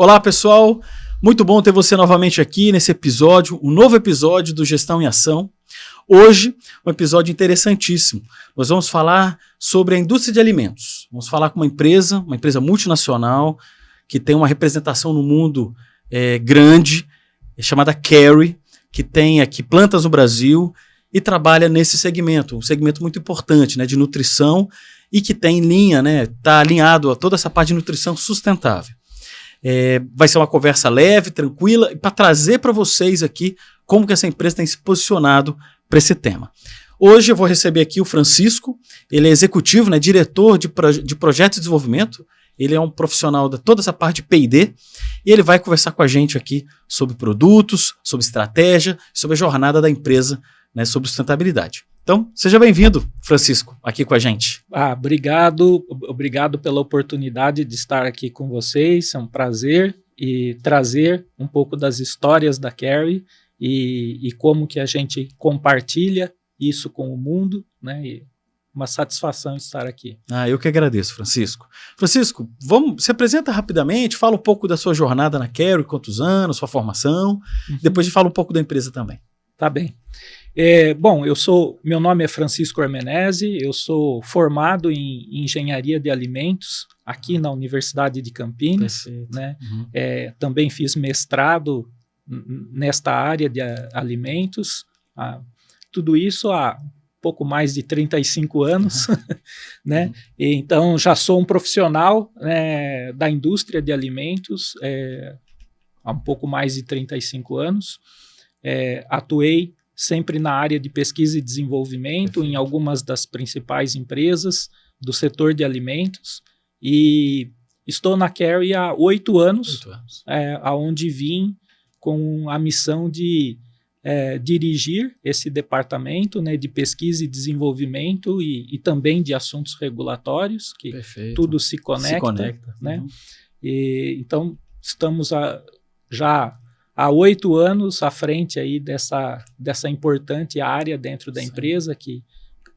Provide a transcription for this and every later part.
Olá, pessoal. Muito bom ter você novamente aqui nesse episódio, um novo episódio do Gestão em Ação. Hoje, um episódio interessantíssimo. Nós vamos falar sobre a indústria de alimentos. Vamos falar com uma empresa multinacional, que tem uma representação no mundo grande, chamada Kerry, que tem aqui plantas no Brasil e trabalha nesse segmento, um segmento muito importante, né, de nutrição, e que tem linha, né, está alinhado a toda essa parte de nutrição sustentável. Vai ser uma conversa leve, tranquila, para trazer para vocês aqui como que essa empresa tem se posicionado para esse tema. Hoje eu vou receber aqui o Francisco, ele é executivo, né, diretor de projeto de desenvolvimento, ele é um profissional de toda essa parte de P&D, e ele vai conversar com a gente aqui sobre produtos, sobre estratégia, sobre a jornada da empresa, né, sobre sustentabilidade. Então, seja bem-vindo, Francisco, aqui com a gente. Obrigado pela oportunidade de estar aqui com vocês, é um prazer e trazer um pouco das histórias da Kerry e como que a gente compartilha isso com o mundo, né? E uma satisfação estar aqui. Eu que agradeço, Francisco. Francisco, se apresenta rapidamente, fala um pouco da sua jornada na Kerry, quantos anos, sua formação, depois a gente fala um pouco da empresa também. Tá bem. Meu nome é Francisco Armenese, eu sou formado em Engenharia de Alimentos aqui na Universidade de Campinas, né? Também fiz mestrado nesta área de alimentos, tudo isso há pouco mais de 35 anos, né? Então já sou um profissional, né, da indústria de alimentos há um pouco mais de 35 anos, atuei sempre na área de pesquisa e desenvolvimento em algumas das principais empresas do setor de alimentos e estou na Kerry há 8 anos, onde vim com a missão de dirigir esse departamento, né, de pesquisa e desenvolvimento e também de assuntos regulatórios, que tudo se conecta. Né? Então, estamos já há 8 anos à frente aí dessa importante área dentro da empresa, que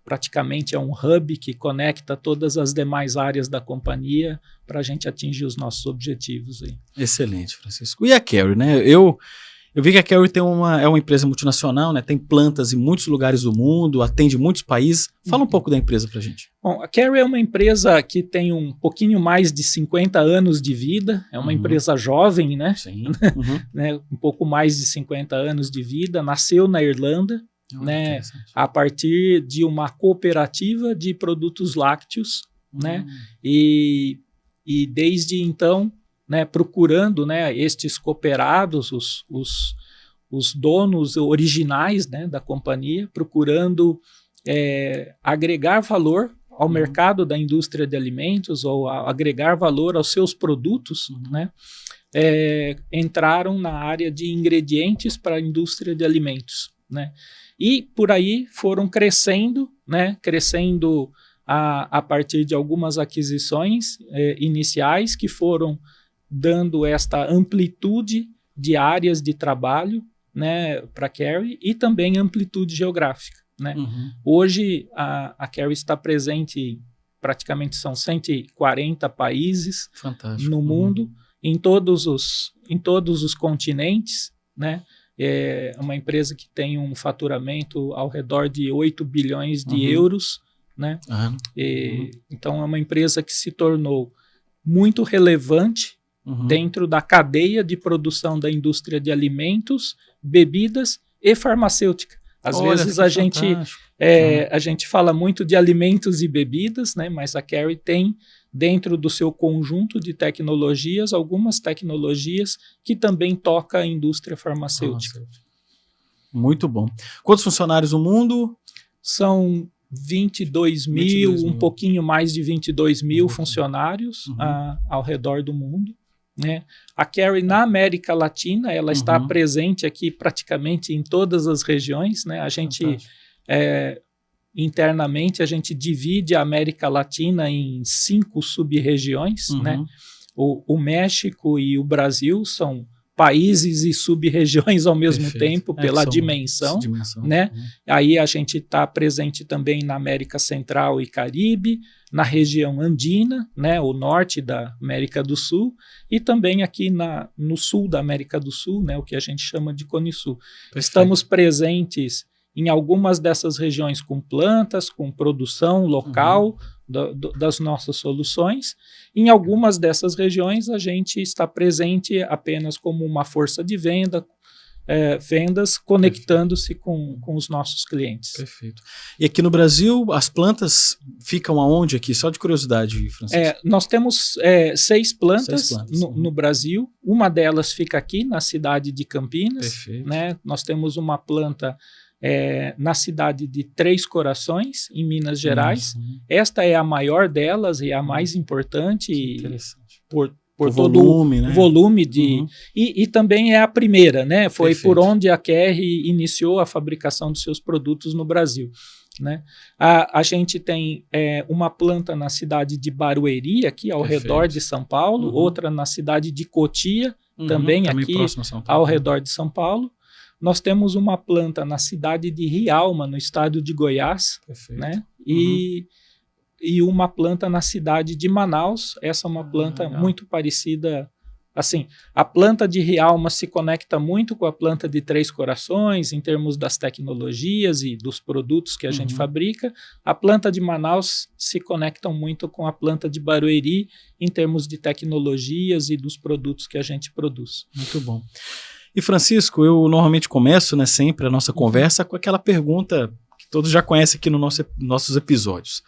praticamente é um hub que conecta todas as demais áreas da companhia para a gente atingir os nossos objetivos aí. Excelente, Francisco. E a Kerry, né? Eu vi que a Kerry é uma empresa multinacional, né? Tem plantas em muitos lugares do mundo, atende muitos países. Fala um pouco da empresa para a gente. Bom, a Kerry é uma empresa que tem um pouquinho mais de 50 anos de vida, é uma empresa jovem, né? Sim. Né? Um pouco mais de 50 anos de vida, nasceu na Irlanda, né? A partir de uma cooperativa de produtos lácteos, né? E desde então, né, procurando, né, estes cooperados, os donos originais, né, da companhia, procurando agregar valor ao mercado da indústria de alimentos ou agregar valor aos seus produtos, né, entraram na área de ingredientes para a indústria de alimentos, né, e por aí foram crescendo, né, a partir de algumas aquisições iniciais que foram dando esta amplitude de áreas de trabalho, né, para a Kerry e também amplitude geográfica, né? Hoje a Kerry está presente, praticamente são 140 países no mundo, em todos os continentes, né? É uma empresa que tem um faturamento ao redor de 8 bilhões de euros, né? Então é uma empresa que se tornou muito relevante dentro da cadeia de produção da indústria de alimentos, bebidas e farmacêutica. Às vezes a gente fala muito de alimentos e bebidas, né, mas a Kerry tem dentro do seu conjunto de tecnologias algumas tecnologias que também toca a indústria farmacêutica. Muito bom. Quantos funcionários no mundo? São 22 mil, um pouquinho mais de 22 mil funcionários ao redor do mundo. Né? A Kerry na América Latina, ela está presente aqui praticamente em todas as regiões, né? A gente internamente a gente divide a América Latina em 5 sub-regiões, né? O México e o Brasil são países e sub-regiões ao mesmo tempo, pela dimensão, né? Aí a gente está presente também na América Central e Caribe, na região andina, né? O norte da América do Sul, e também aqui no sul da América do Sul, né? O que a gente chama de Cone Sul. Estamos presentes em algumas dessas regiões com plantas, com produção local das nossas soluções. Em algumas dessas regiões, a gente está presente apenas como uma força de vendas, conectando-se com os nossos clientes. Perfeito. E aqui no Brasil, as plantas ficam aonde aqui? Só de curiosidade, Francisco. Nós temos 6 plantas, no Brasil. Uma delas fica aqui na cidade de Campinas. Perfeito. Né? Nós temos uma planta na cidade de Três Corações, em Minas Gerais. Esta é a maior delas e a mais importante por todo volume, né? O volume e também é a primeira, né? Foi por onde a Kerry iniciou a fabricação dos seus produtos no Brasil. Né? A gente tem uma planta na cidade de Barueri, aqui ao redor de São Paulo, outra na cidade de Cotia, também aqui ao redor de São Paulo. Nós temos uma planta na cidade de Rialma, no estado de Goiás, né? E uma planta na cidade de Manaus. Essa é uma planta muito parecida. Assim, a planta de Rialma se conecta muito com a planta de Três Corações, em termos das tecnologias e dos produtos que a gente fabrica. A planta de Manaus se conecta muito com a planta de Barueri, em termos de tecnologias e dos produtos que a gente produz. Muito bom. E Francisco, eu normalmente começo, né, sempre a nossa conversa com aquela pergunta que todos já conhecem aqui nos nossos episódios.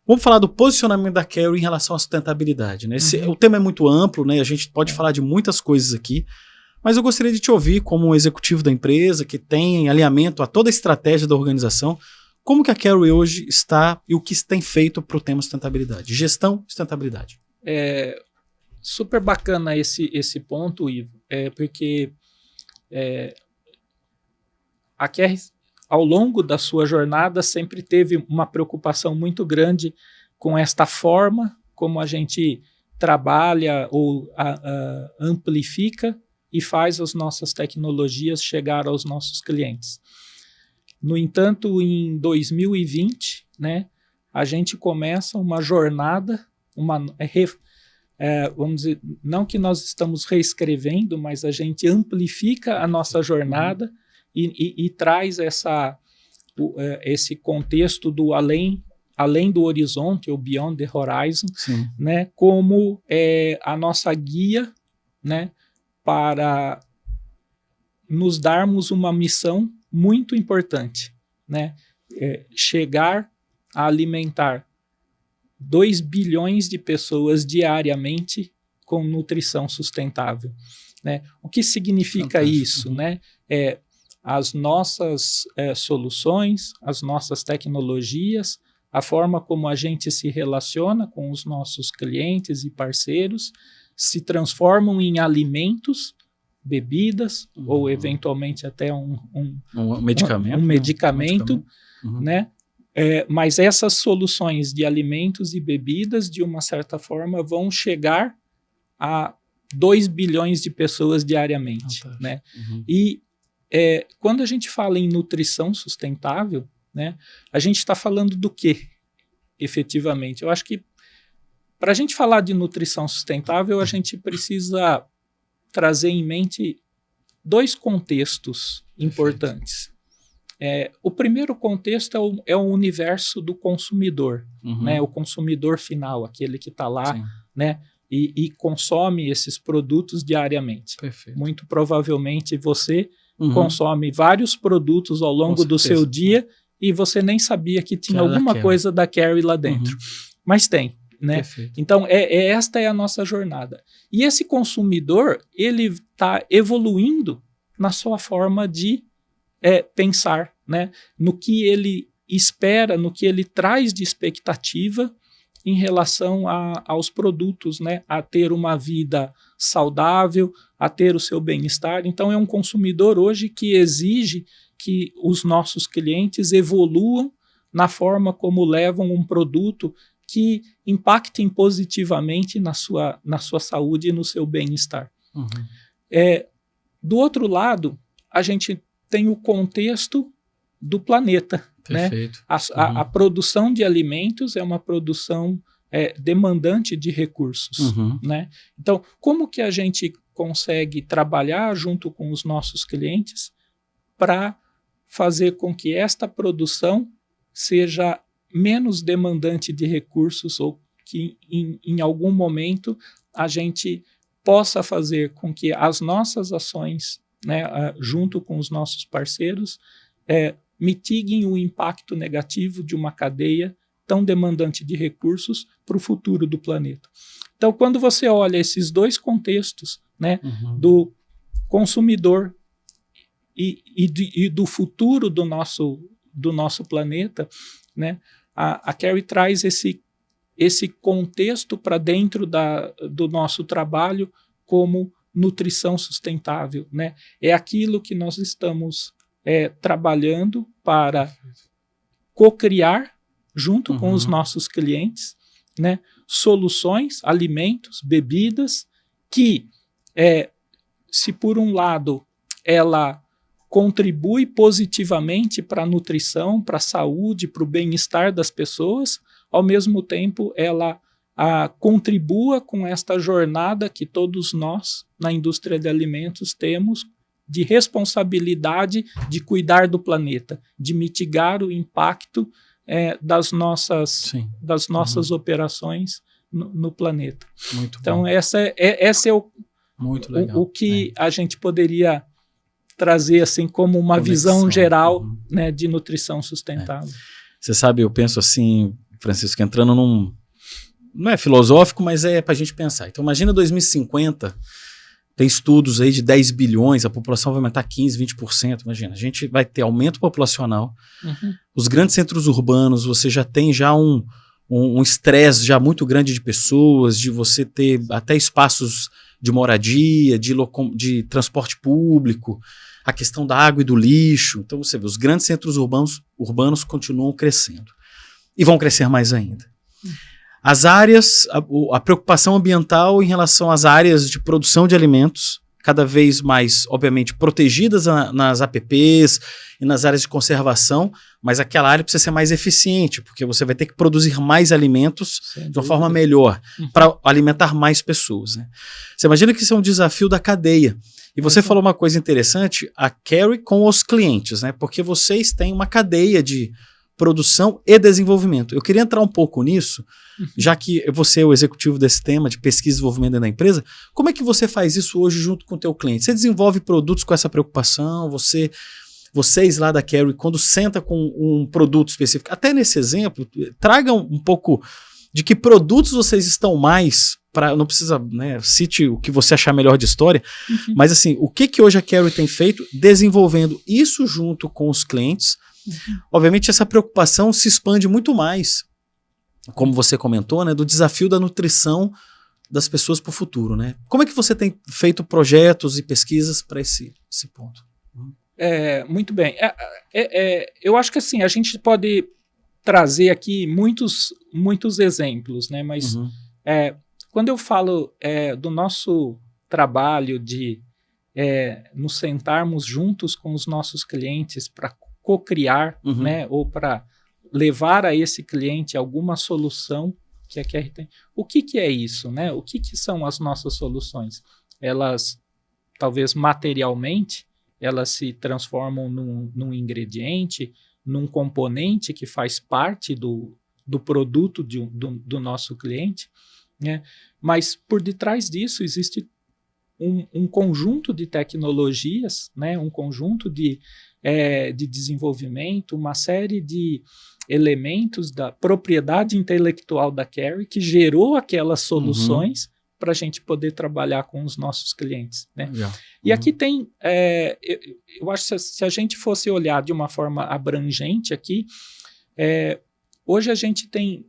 Vamos falar do posicionamento da Kerry em relação à sustentabilidade. Né? O tema é muito amplo, né? A gente pode falar de muitas coisas aqui, mas eu gostaria de te ouvir como um executivo da empresa que tem em alinhamento a toda a estratégia da organização, como que a Kerry hoje está e o que tem feito para o tema sustentabilidade, gestão e sustentabilidade. Super bacana esse ponto, Ivo, porque a Kerry, ao longo da sua jornada, sempre teve uma preocupação muito grande com esta forma como a gente trabalha ou amplifica e faz as nossas tecnologias chegar aos nossos clientes. No entanto, em 2020, né, a gente começa uma jornada, vamos dizer, não que nós estamos reescrevendo, mas a gente amplifica a nossa jornada e traz esse contexto do além do horizonte, ou beyond the horizon, né, como a nossa guia, né, para nos darmos uma missão muito importante, né, chegar a alimentar 2 bilhões de pessoas diariamente com nutrição sustentável. Né? O que significa isso? Né? As nossas soluções, as nossas tecnologias, a forma como a gente se relaciona com os nossos clientes e parceiros se transformam em alimentos, bebidas ou eventualmente até um medicamento, né? Mas essas soluções de alimentos e bebidas, de uma certa forma, vão chegar a 2 bilhões de pessoas diariamente. Né? E quando a gente fala em nutrição sustentável, né, a gente está falando do quê, efetivamente? Eu acho que para a gente falar de nutrição sustentável, a gente precisa trazer em mente 2 contextos importantes. O primeiro contexto é o universo do consumidor, né? O consumidor final, aquele que está lá, né? E consome esses produtos diariamente. Perfeito. Muito provavelmente você consome vários produtos ao longo do seu dia e você nem sabia que tinha alguma coisa da Kerry lá dentro. Mas tem, né? Perfeito. Então, esta é a nossa jornada. E esse consumidor, ele está evoluindo na sua forma de pensar, né, no que ele espera, no que ele traz de expectativa em relação aos produtos, né, a ter uma vida saudável, a ter o seu bem-estar. Então é um consumidor hoje que exige que os nossos clientes evoluam na forma como levam um produto que impactem positivamente na sua saúde e no seu bem-estar. Do outro lado, a gente tem o contexto do planeta. Perfeito. Né? A produção de alimentos é uma produção demandante de recursos. Né? Então, como que a gente consegue trabalhar junto com os nossos clientes para fazer com que esta produção seja menos demandante de recursos, ou que em algum momento a gente possa fazer com que as nossas ações, né, junto com os nossos parceiros, mitiguem o impacto negativo de uma cadeia tão demandante de recursos para o futuro do planeta. Então, quando você olha esses dois contextos, né, do consumidor e do futuro do nosso planeta, né, a Carry traz esse contexto para dentro do nosso trabalho como nutrição sustentável. Né? É aquilo que nós estamos trabalhando para co-criar, junto com os nossos clientes, né, soluções, alimentos, bebidas, que, se por um lado ela contribui positivamente para a nutrição, para a saúde, para o bem-estar das pessoas, ao mesmo tempo ela contribua com esta jornada que todos nós, na indústria de alimentos, temos de responsabilidade de cuidar do planeta, de mitigar o impacto das nossas operações no planeta. Muito então, bom. esse é o que a gente poderia trazer assim como uma visão geral, né, de nutrição sustentável. Você sabe, eu penso assim, Francisco, entrando não é filosófico, mas é para a gente pensar. Então imagina 2050, tem estudos aí de 10 bilhões, a população vai aumentar 15%, 20%, imagina. A gente vai ter aumento populacional, os grandes centros urbanos, você já tem um estresse já muito grande de pessoas, de você ter até espaços de moradia, de transporte público, a questão da água e do lixo. Então você vê, os grandes centros urbanos continuam crescendo e vão crescer mais ainda. As áreas, a preocupação ambiental em relação às áreas de produção de alimentos, cada vez mais, obviamente, protegidas nas APPs e nas áreas de conservação, mas aquela área precisa ser mais eficiente, porque você vai ter que produzir mais alimentos de uma forma melhor, para alimentar mais pessoas. Né? Você imagina que isso é um desafio da cadeia. E você falou uma coisa interessante, a Carry com os clientes, né? Porque vocês têm uma cadeia de produção e desenvolvimento. Eu queria entrar um pouco nisso, já que você é o executivo desse tema de pesquisa e desenvolvimento dentro da empresa. Como é que você faz isso hoje junto com o teu cliente? Você desenvolve produtos com essa preocupação? Vocês lá da Carry, quando senta com um produto específico, até nesse exemplo, tragam um pouco de que produtos vocês estão mais, não precisa, né, cite o que você achar melhor de história, mas assim, o que hoje a Carry tem feito desenvolvendo isso junto com os clientes. Obviamente essa preocupação se expande muito mais, como você comentou, né, do desafio da nutrição das pessoas para o futuro. Né? Como é que você tem feito projetos e pesquisas para esse ponto? Muito bem. Eu acho que assim, a gente pode trazer aqui muitos exemplos, né? Mas quando eu falo do nosso trabalho de nos sentarmos juntos com os nossos clientes para co-criar, né, ou para levar a esse cliente alguma solução que a Carry tem. O que é isso? Né? O que são as nossas soluções? Elas, talvez materialmente, elas se transformam num ingrediente, num componente que faz parte do produto do nosso cliente, né? Mas por detrás disso existe um conjunto de tecnologias, né? Um conjunto de desenvolvimento, uma série de elementos da propriedade intelectual da Carry que gerou aquelas soluções para a gente poder trabalhar com os nossos clientes. Né? E aqui tem, eu acho que se a gente fosse olhar de uma forma abrangente aqui, hoje a gente tem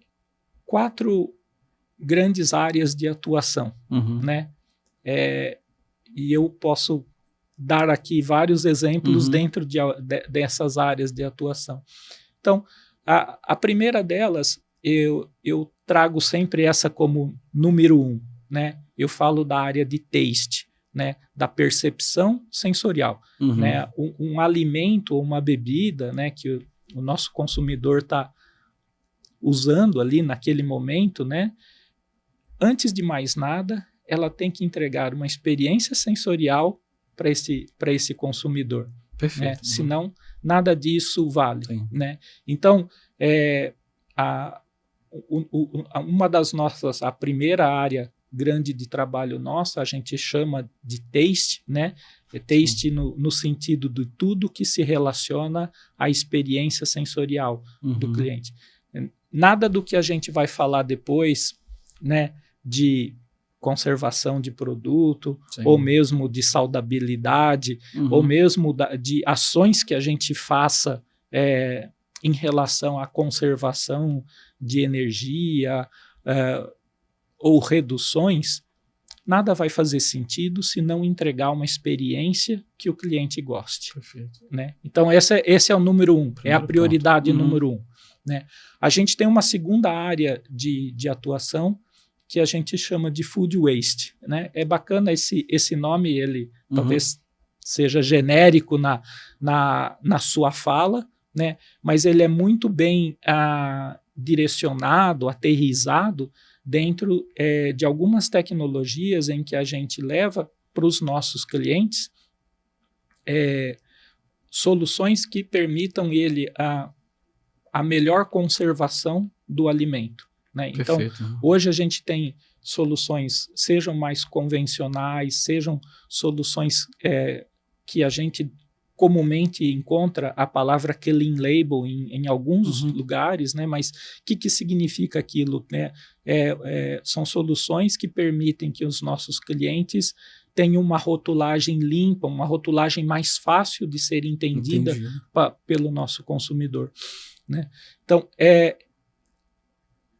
4 grandes áreas de atuação, né? E eu posso dar aqui vários exemplos dentro dessas áreas de atuação. Então, a primeira delas, eu trago sempre essa como número 1, né? Eu falo da área de taste, né, da percepção sensorial. Né? Um alimento ou uma bebida, né, que o nosso consumidor está usando ali naquele momento, né, antes de mais nada, ela tem que entregar uma experiência sensorial para esse consumidor. Perfeito. Né? Senão, nada disso vale. Né? Então, uma das nossas, a primeira área grande de trabalho nossa, a gente chama de taste, né? Taste no sentido de tudo que se relaciona à experiência sensorial do cliente. Nada do que a gente vai falar depois, né, de conservação de produto, ou mesmo de saudabilidade, ou mesmo de ações que a gente faça em relação à conservação de energia, ou reduções, nada vai fazer sentido se não entregar uma experiência que o cliente goste. Perfeito. Né? Então, esse é o número 1, é a prioridade número 1. Né? A gente tem uma segunda área de atuação que a gente chama de food waste. Né? É bacana esse nome, ele talvez seja genérico na sua fala, né? Mas ele é muito bem direcionado, aterrissado dentro de algumas tecnologias em que a gente leva para os nossos clientes soluções que permitam ele a melhor conservação do alimento. Né? Então, hoje a gente tem soluções, sejam mais convencionais, sejam soluções que a gente comumente encontra a palavra clean label em alguns lugares, né? Mas o que significa aquilo? Né? São soluções que permitem que os nossos clientes tenham uma rotulagem limpa, uma rotulagem mais fácil de ser entendida pelo nosso consumidor. Né? Então,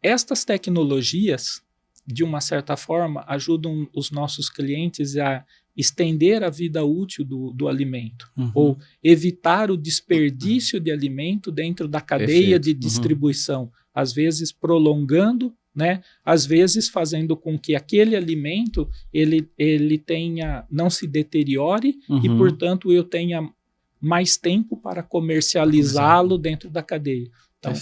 estas tecnologias, de uma certa forma, ajudam os nossos clientes a estender a vida útil do alimento, ou evitar o desperdício de alimento dentro da cadeia de distribuição, às vezes prolongando, né? Às vezes fazendo com que aquele alimento ele tenha, não se deteriore e, portanto, eu tenha mais tempo para comercializá-lo dentro da cadeia. Então,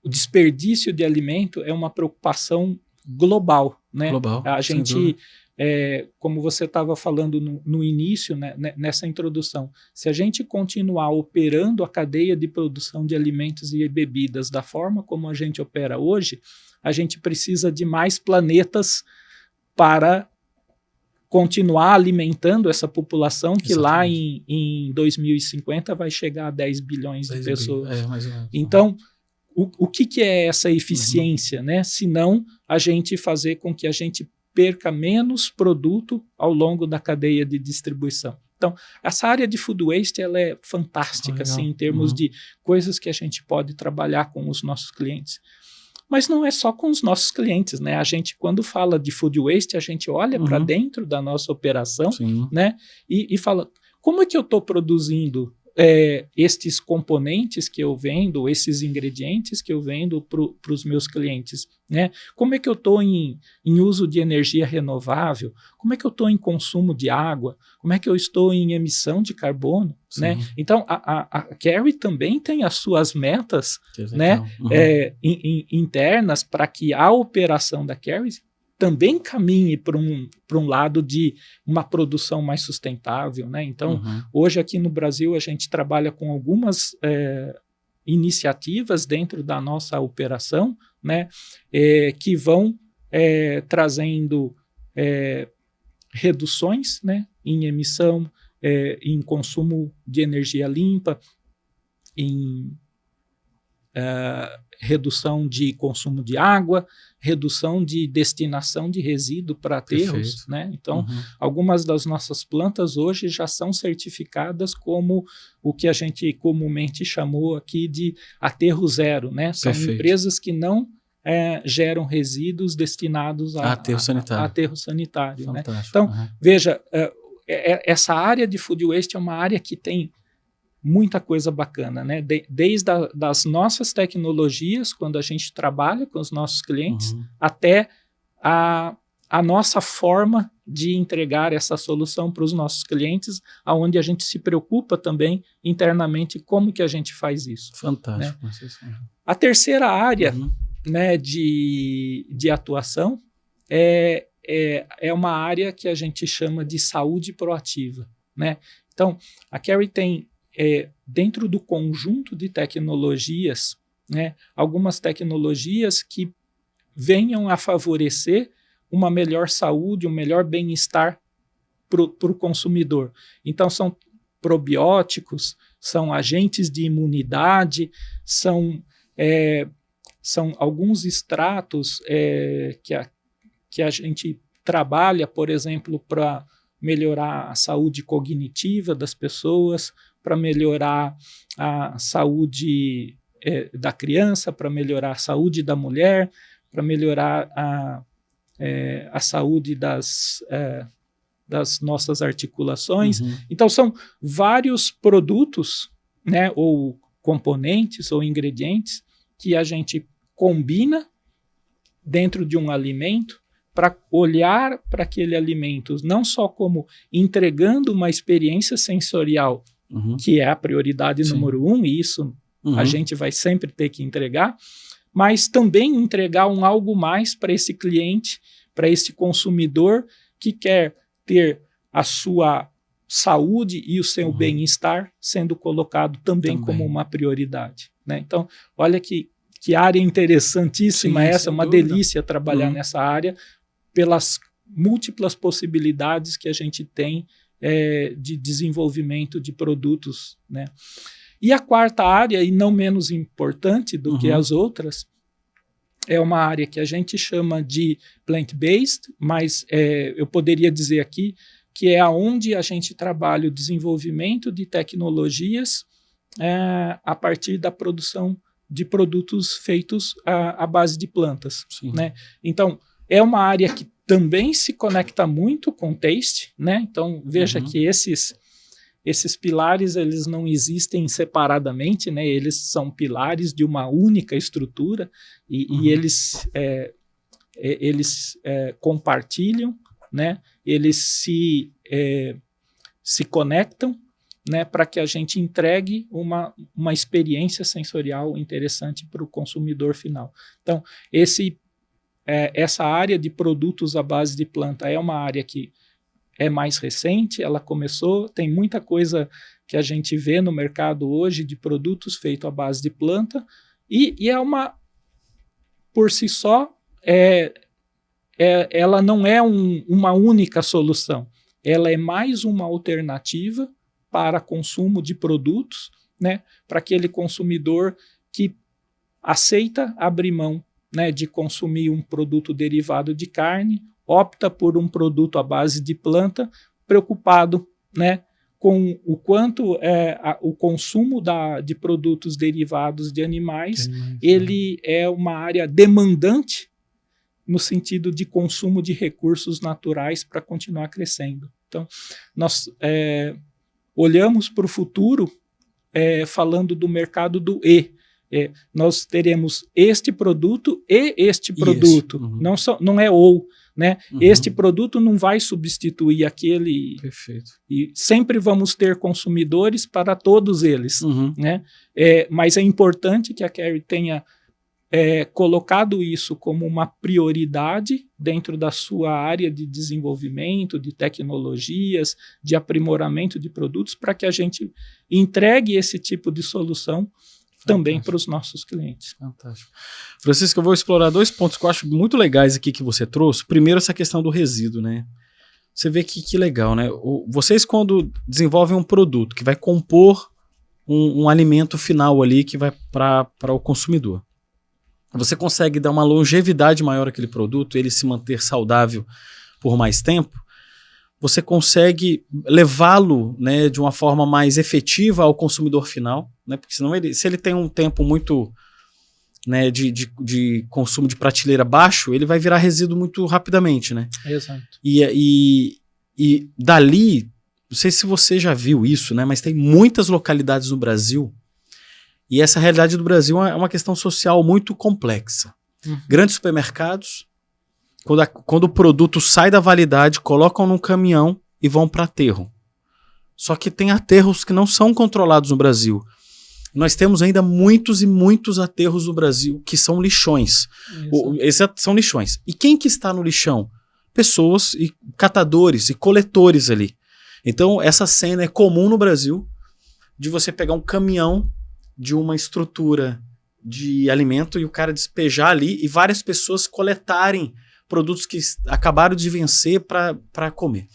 o desperdício de alimento é uma preocupação global, né? A gente, como você estava falando no início, né, nessa introdução, se a gente continuar operando a cadeia de produção de alimentos e bebidas da forma como a gente opera hoje, a gente precisa de mais planetas para continuar alimentando essa população que lá em 2050 vai chegar a 10 bilhões de pessoas. Mais ou menos. Então, o que é essa eficiência, né? Se não a gente fazer com que a gente perca menos produto ao longo da cadeia de distribuição. Então, essa área de food waste ela é fantástica, assim, em termos de coisas que a gente pode trabalhar com os nossos clientes. Mas não é só com os nossos clientes, né? A gente, quando fala de food waste, a gente olha para dentro da nossa operação, né? E fala, como é que eu estou produzindo estes componentes que eu vendo, esses ingredientes que eu vendo para os meus clientes, né? Como é que eu estou em uso de energia renovável? Como é que eu estou em consumo de água? Como é que eu estou em emissão de carbono? Né? Então, a Carry também tem as suas metas, né? Internas para que a operação da Carry também caminhe para um lado de uma produção mais sustentável, né? Então, hoje aqui no Brasil a gente trabalha com algumas iniciativas dentro da nossa operação, né? Que vão trazendo reduções, né? Em emissão, em consumo de energia limpa, em redução de consumo de água, redução de destinação de resíduo para aterros, né? Então, algumas das nossas plantas hoje já são certificadas como o que a gente comumente chamou aqui de aterro zero, né? São empresas que não geram resíduos destinados a aterro sanitário, né? Então, veja, essa área de food waste é uma área que tem muita coisa bacana, né? Desde das nossas tecnologias, quando a gente trabalha com os nossos clientes, até a a nossa forma de entregar essa solução para os nossos clientes, aonde a gente se preocupa também internamente como que a gente faz isso. Fantástico. Né? A terceira área né, de atuação é uma área que a gente chama de saúde proativa. Né? Então, a Carry tem, dentro do conjunto de tecnologias, né, algumas tecnologias que venham a favorecer uma melhor saúde, um melhor bem-estar para o consumidor. Então, são probióticos, são agentes de imunidade, são alguns extratos que a gente trabalha, por exemplo, para melhorar a saúde cognitiva das pessoas, para melhorar a saúde da criança, para melhorar a saúde da mulher, para melhorar a saúde das nossas articulações. Então, são vários produtos, né, ou componentes ou ingredientes que a gente combina dentro de um alimento para olhar para aquele alimento não só como entregando uma experiência sensorial, que é a prioridade número 1, e isso a gente vai sempre ter que entregar, mas também entregar algo mais para esse cliente, para esse consumidor que quer ter a sua saúde e o seu bem-estar sendo colocado também como uma prioridade. Né? Então, olha que área interessantíssima essa, uma delícia trabalhar nessa área, pelas múltiplas possibilidades que a gente tem de desenvolvimento de produtos. Né? E a quarta área, e não menos importante do que as outras, é uma área que a gente chama de plant-based, mas eu poderia dizer aqui que é onde a gente trabalha o desenvolvimento de tecnologias a partir da produção de produtos feitos à base de plantas. Né? Então, é uma área que também se conecta muito com o taste, né? Então, veja que esses pilares, eles não existem separadamente, né? Eles são pilares de uma única estrutura e eles compartilham, né? Eles se conectam, né? Para que a gente entregue uma experiência sensorial interessante para o consumidor final. Então, essa área de produtos à base de planta é uma área que é mais recente, ela começou, tem muita coisa que a gente vê no mercado hoje de produtos feitos à base de planta, e é por si só, ela não é uma única solução, ela é mais uma alternativa para consumo de produtos, né, para aquele consumidor que aceita abrir mão, né, de consumir um produto derivado de carne, opta por um produto à base de planta, preocupado, né, com o quanto o consumo de produtos derivados de animais, ele é uma área demandante no sentido de consumo de recursos naturais para continuar crescendo. Então, nós olhamos para o futuro falando do mercado do nós teremos este produto e este produto, não é ou, né? Este produto não vai substituir aquele. Perfeito. E sempre vamos ter consumidores para todos eles, né? Mas é importante que a Carry tenha colocado isso como uma prioridade dentro da sua área de desenvolvimento, de tecnologias, de aprimoramento de produtos, para que a gente entregue esse tipo de solução também para os nossos clientes. Fantástico. Francisco, eu vou explorar 2 pontos que eu acho muito legais aqui que você trouxe. Primeiro, essa questão do resíduo, né? Você vê que legal, né? Vocês, quando desenvolvem um produto que vai compor um alimento final ali que vai para o consumidor, você consegue dar uma longevidade maior àquele produto, ele se manter saudável por mais tempo, você consegue levá-lo, né, de uma forma mais efetiva ao consumidor final, né, porque senão se ele tem um tempo muito, né, de consumo de prateleira baixo, ele vai virar resíduo muito rapidamente, né? Exato. E dali, não sei se você já viu isso, né, mas tem muitas localidades no Brasil, e essa realidade do Brasil é uma questão social muito complexa. Grandes supermercados, quando o produto sai da validade, colocam num caminhão e vão para aterro. Só que tem aterros que não são controlados no Brasil. Nós temos ainda muitos e muitos aterros no Brasil que são lixões. Esses são lixões. E quem que está no lixão? Pessoas e catadores e coletores ali. Então essa cena é comum no Brasil de você pegar um caminhão de uma estrutura de alimento e o cara despejar ali e várias pessoas coletarem produtos que acabaram de vencer para comer.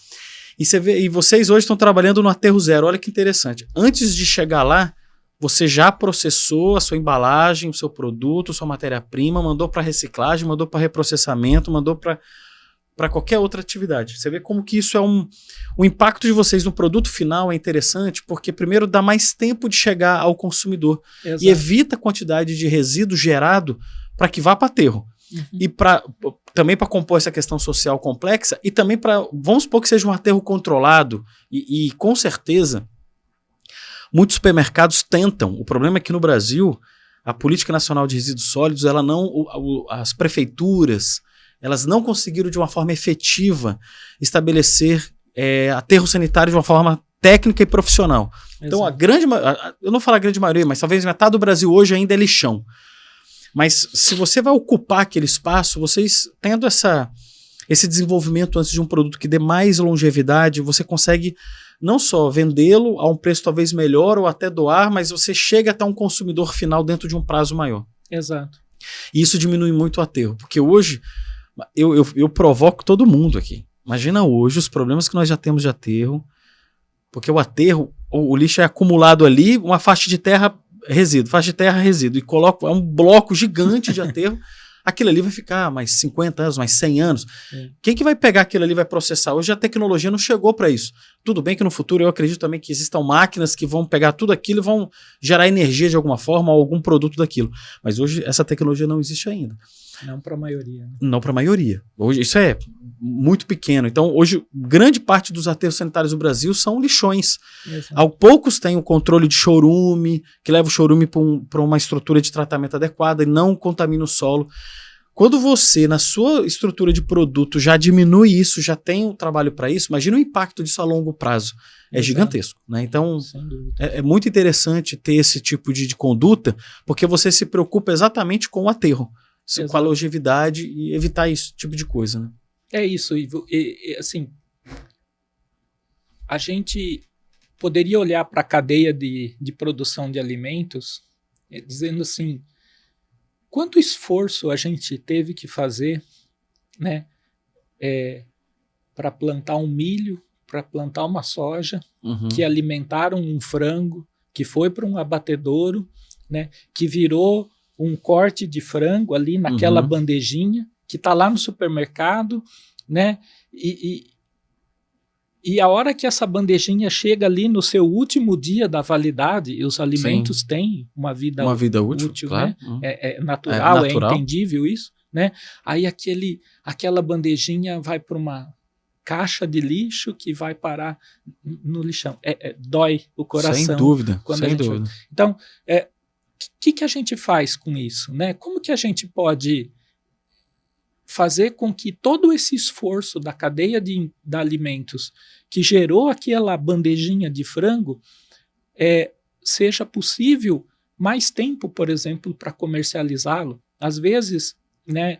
E, vocês hoje estão trabalhando no aterro zero. Olha que interessante. Antes de chegar lá, você já processou a sua embalagem, o seu produto, sua matéria-prima, mandou para reciclagem, mandou para reprocessamento, mandou para qualquer outra atividade. Você vê como que isso é o impacto de vocês no produto final é interessante, porque primeiro dá mais tempo de chegar ao consumidor. Exato. E evita a quantidade de resíduo gerado para que vá para aterro. E também para compor essa questão social complexa e também para, vamos supor que seja um aterro controlado e com certeza muitos supermercados tentam. O problema é que no Brasil a Política Nacional de Resíduos Sólidos, as prefeituras, elas não conseguiram de uma forma efetiva estabelecer aterro sanitário de uma forma técnica e profissional. Exato. Então eu não falo a grande maioria, mas talvez metade do Brasil hoje ainda é lixão. Mas se você vai ocupar aquele espaço, vocês tendo esse desenvolvimento antes de um produto que dê mais longevidade, você consegue não só vendê-lo a um preço talvez melhor ou até doar, mas você chega até um consumidor final dentro de um prazo maior. Exato. E isso diminui muito o aterro, porque hoje eu provoco todo mundo aqui. Imagina hoje os problemas que nós já temos de aterro, porque o aterro, o lixo é acumulado ali, uma faixa de terra resíduo, e coloco um bloco gigante de aterro, aquilo ali vai ficar mais 50 anos, mais 100 anos. Quem que vai pegar aquilo ali e vai processar? Hoje a tecnologia não chegou para isso. Tudo bem que no futuro eu acredito também que existam máquinas que vão pegar tudo aquilo e vão gerar energia de alguma forma ou algum produto daquilo. Mas hoje essa tecnologia não existe ainda. Não para a maioria. Né? Não para a maioria. Hoje isso é muito pequeno. Então, hoje, grande parte dos aterros sanitários do Brasil são lixões. Poucos têm o controle de chorume, que leva o chorume para uma estrutura de tratamento adequada e não contamina o solo. Quando você, na sua estrutura de produto, já diminui isso, já tem um trabalho para isso, imagina o impacto disso a longo prazo. É gigantesco. Né? Então, é muito interessante ter esse tipo de conduta, porque você se preocupa exatamente com o aterro. Com a longevidade e evitar esse tipo de coisa, né? É isso, assim, a gente poderia olhar para a cadeia de produção de alimentos dizendo assim, quanto esforço a gente teve que fazer, né, para plantar um milho, para plantar uma soja, que alimentaram um frango, que foi para um abatedouro, né, que virou um corte de frango ali naquela bandejinha que está lá no supermercado, né? E a hora que essa bandejinha chega ali no seu último dia da validade, e os alimentos têm uma vida útil, claro. Né? É natural, é entendível isso, né? Aí aquela bandejinha vai para uma caixa de lixo que vai parar no lixão. Dói o coração. Sem dúvida, sem dúvida. Então, que a gente faz com isso? Né? Como que a gente pode fazer com que todo esse esforço da cadeia de alimentos que gerou aquela bandejinha de frango seja possível mais tempo, por exemplo, para comercializá-lo? Às vezes, né,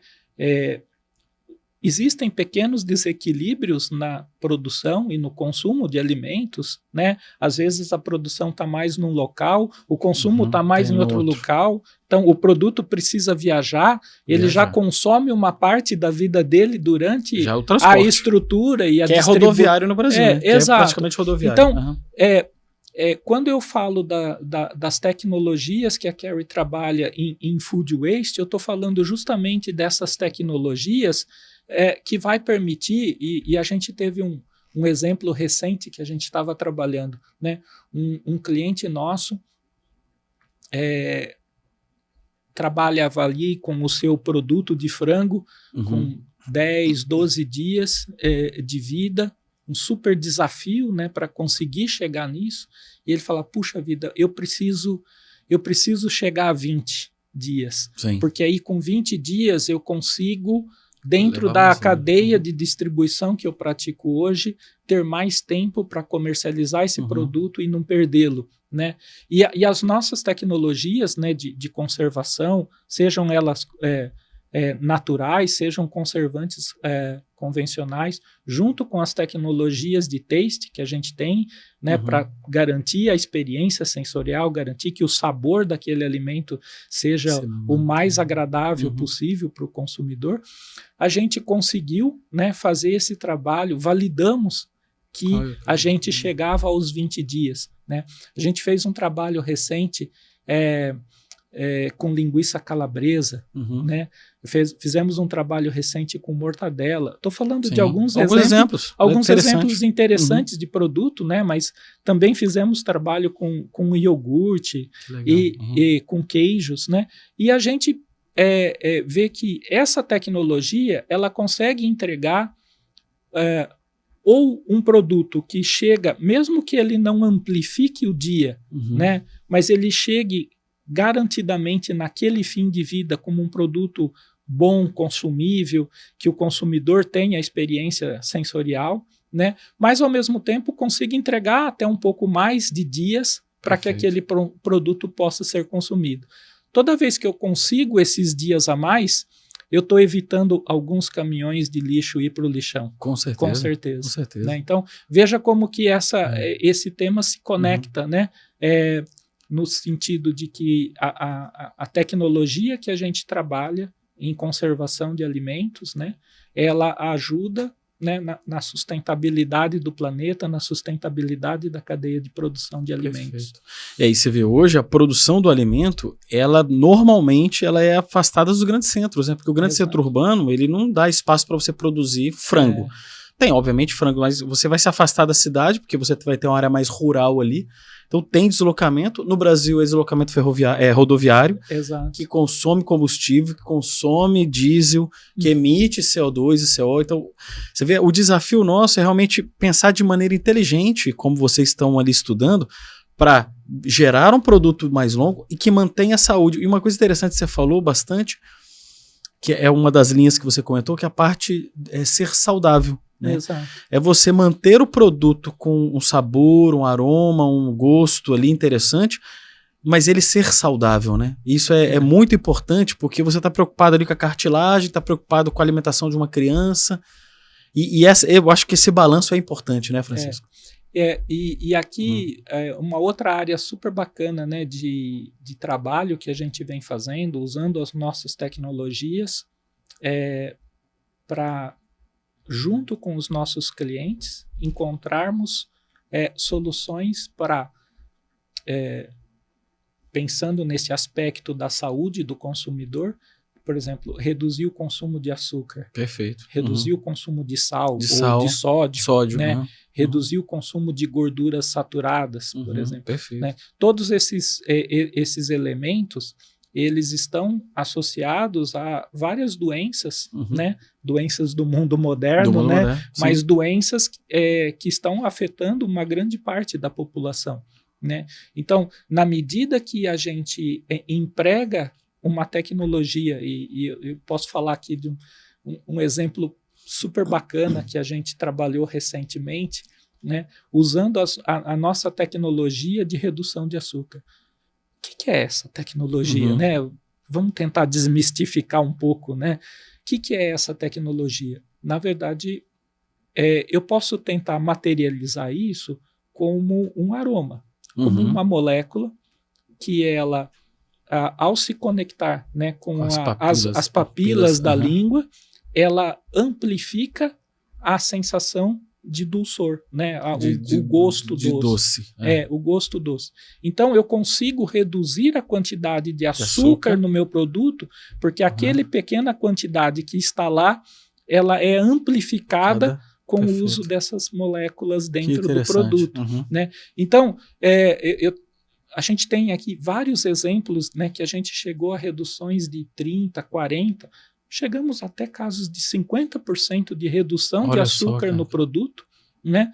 existem pequenos desequilíbrios na produção e no consumo de alimentos, né? Às vezes a produção está mais num local, o consumo está mais em outro local, então o produto precisa viajar, ele já consome uma parte da vida dele durante a estrutura e a distribuição. Que é rodoviário no Brasil, né? Exato. É praticamente rodoviário. Então, quando eu falo das tecnologias que a Carry trabalha em food waste, eu estou falando justamente dessas tecnologias que vai permitir, e a gente teve um exemplo recente que a gente estava trabalhando, né? Um cliente nosso trabalhava ali com o seu produto de frango, com 10, 12 dias de vida, um super desafio, né, para conseguir chegar nisso, e ele fala, puxa vida, eu preciso chegar a 20 dias, porque aí com 20 dias eu consigo dentro da cadeia de distribuição que eu pratico hoje, ter mais tempo para comercializar esse produto e não perdê-lo, né? E as nossas tecnologias, né, de conservação, sejam elas naturais, sejam conservantes convencionais, junto com as tecnologias de taste que a gente tem, né, para garantir a experiência sensorial, garantir que o sabor daquele alimento seja o mais agradável possível para o consumidor, a gente conseguiu, né, fazer esse trabalho, validamos que a gente chegava aos 20 dias. Né? A gente fez um trabalho recente com linguiça calabresa, né? Fizemos um trabalho recente com mortadela. Estou falando de alguns exemplos interessantes de produto, né? Mas também fizemos trabalho com iogurte e com queijos, né? E a gente vê que essa tecnologia ela consegue entregar ou um produto que chega, mesmo que ele não amplifique o dia, né? Mas ele chegue garantidamente naquele fim de vida como um produto bom, consumível, que o consumidor tenha a experiência sensorial, né? Mas ao mesmo tempo consiga entregar até um pouco mais de dias para que aquele produto possa ser consumido. Toda vez que eu consigo esses dias a mais, eu estou evitando alguns caminhões de lixo ir para o lixão. Com certeza. Né? Então, veja como que esse tema se conecta, né? No sentido de que a tecnologia que a gente trabalha em conservação de alimentos, né, ela ajuda, né, na sustentabilidade do planeta, na sustentabilidade da cadeia de produção de alimentos. Perfeito. E aí você vê hoje a produção do alimento, ela normalmente ela é afastada dos grandes centros, né, porque o grande centro urbano ele não dá espaço para você produzir frango. Tem, obviamente, frango, mas você vai se afastar da cidade, porque você vai ter uma área mais rural ali. Então tem deslocamento. No Brasil é deslocamento rodoviário, que consome combustível, que consome diesel, que emite CO2 e CO. Então, você vê, o desafio nosso é realmente pensar de maneira inteligente, como vocês estão ali estudando, para gerar um produto mais longo e que mantenha a saúde. E uma coisa interessante que você falou bastante, que é uma das linhas que você comentou, que a parte é ser saudável. Né? É você manter o produto com um sabor, um aroma, um gosto ali interessante, mas ele ser saudável, né? Isso é muito importante porque você está preocupado ali com a cartilagem, está preocupado com a alimentação de uma criança e eu acho que esse balanço é importante, né, Francisco? E aqui uma outra área super bacana, né, de trabalho que a gente vem fazendo, usando as nossas tecnologias para junto com os nossos clientes, encontrarmos soluções para, pensando nesse aspecto da saúde do consumidor, por exemplo, reduzir o consumo de açúcar. Perfeito. Reduzir o consumo de sal, ou de sódio, né? Reduzir o consumo de gorduras saturadas, por exemplo. Perfeito. Né? Todos esses elementos, eles estão associados a várias doenças, né? Doenças do mundo moderno, né? Mas doenças que estão afetando uma grande parte da população, né? Então, na medida que a gente emprega uma tecnologia, e eu posso falar aqui de um exemplo super bacana que a gente trabalhou recentemente, né? Usando a nossa tecnologia de redução de açúcar. O que é essa tecnologia, né? Vamos tentar desmistificar um pouco, né? O que é essa tecnologia? Na verdade, eu posso tentar materializar isso como um aroma, como uma molécula que ela, ao se conectar, né, com as papilas da língua, ela amplifica a sensação de dulçor, né? O gosto doce. O gosto doce. Então, eu consigo reduzir a quantidade de açúcar no meu produto, porque aquela pequena quantidade que está lá, ela é amplificada com o uso dessas moléculas dentro do produto. Né? Então, a gente tem aqui vários exemplos, né, que a gente chegou a reduções de 30%, 40%, chegamos até casos de 50% de redução de açúcar no produto, né?